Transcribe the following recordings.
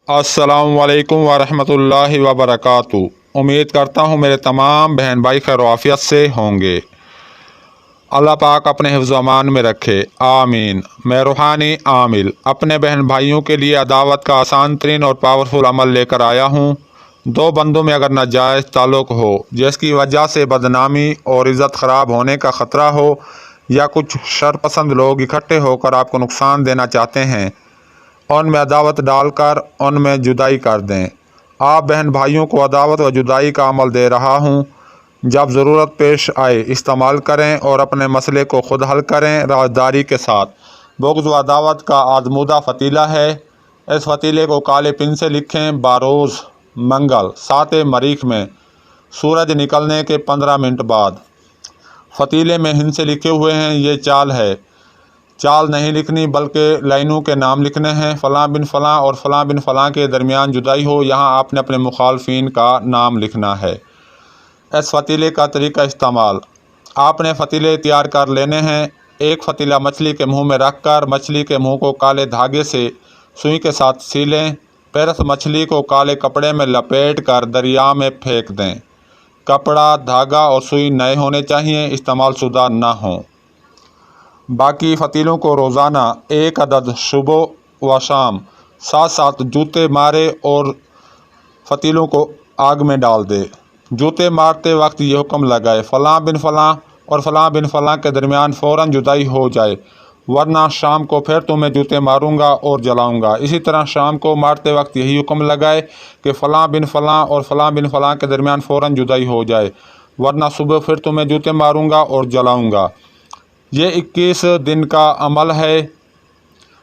अस्सलाम वालेकुम वरहमतुल्लाहि वबरकातुहू। उम्मीद करता हूँ मेरे तमाम बहन भाई खैर आफियत से होंगे। अल्लाह पाक अपने हिफ्ज़ अमान में रखे, आमीन। मैं रूहानी आमिल अपने बहन भाइयों के लिए अदावत का आसान तरीन और पावरफुल अमल लेकर आया हूँ। दो बंदों में अगर नाजायज़ ताल्लुक़ हो जिसकी वजह से बदनामी और इज़्ज़त ख़राब होने का ख़तरा हो, या कुछ शरपसंद लोग इकट्ठे होकर आपको नुकसान देना चाहते हैं, उनमें अदावत डालकर उनमें जुदाई कर दें। आप बहन भाइयों को अदावत व जुदाई का अमल दे रहा हूँ। जब ज़रूरत पेश आए इस्तेमाल करें और अपने मसले को खुद हल करें राजदारी के साथ। बुग़्ज़ व अदावत का आज़मूदा फ़तीला है। इस फ़तीले को काले पिन से लिखें। बारोज़ मंगल 7 मरीख में सूरज निकलने के 15 मिनट बाद। फ़तीले में हिंद से लिखे हुए हैं। ये चाल है। चाल नहीं लिखनी बल्कि लाइनों के नाम लिखने हैं। फ़लाँ बिन फ़लाँ और फ़लाँ बिन फ़लाँ के दरमियान जुदाई हो, यहाँ आपने अपने मुखालफिन का नाम लिखना है। इस फ़तीले का तरीका इस्तेमाल। आपने फ़तीले तैयार कर लेने हैं। एक फ़तीला मछली के मुंह में रख कर मछली के मुंह को काले धागे से सुई के साथ सीलें। फिर इस मछली को काले कपड़े में लपेट कर दरिया में फेंक दें। कपड़ा, धागा और सुई नए होने चाहिए, इस्तेमाल शुदा ना हों। बाकी फ़तीलों को रोज़ाना एक अदद सुबह व शाम साथ साथ जूते मारे और फ़तीलों को आग में डाल दे। जूते मारते वक्त ये हुक्म लगाए, फ़लाँ बिन फ़लाँ और फ़लाँ बिन फ़लाँ के दरमियान फ़ौरन जुदाई हो जाए, वरना शाम को फिर तुम्हें जूते मारूंगा और जलाऊंगा। इसी तरह शाम को मारते वक्त यही हुक्म लगाए कि फ़लाँ बिन फ़लाँ और फ़लाँ बिन फ़लाँ के दरमियान फ़ौरन जुदाई हो जाए, वरना सुबह फिर तुम्हें जूते मारूंगा और जलाऊंगा। ये 21 दिन का अमल है,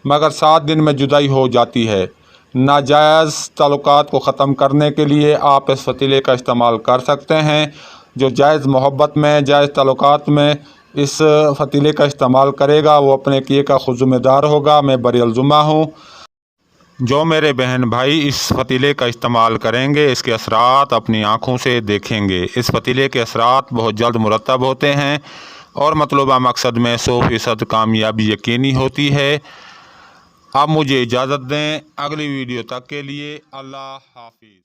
मगर 7 दिन में जुदाई हो जाती है। नाजायज़ ताल्लुकात को ख़त्म करने के लिए आप इस फ़तीले का इस्तेमाल कर सकते हैं। जो जायज़ मोहब्बत में, जायज़ ताल्लुकात में इस फ़तीले का इस्तेमाल करेगा वो अपने किए का खुद ज़िम्मेदार होगा। मैं बरी ज़िम्मा हूँ। जो मेरे बहन भाई इस फ़तीले का इस्तेमाल करेंगे इसके असरात अपनी आँखों से देखेंगे। इस फ़तीले के असरात बहुत जल्द मुरतब होते हैं और मतलूबा मकसद में 100% कामयाबी यकीनी होती है। अब मुझे इजाज़त दें। अगली वीडियो तक के लिए अल्लाह हाफिज़।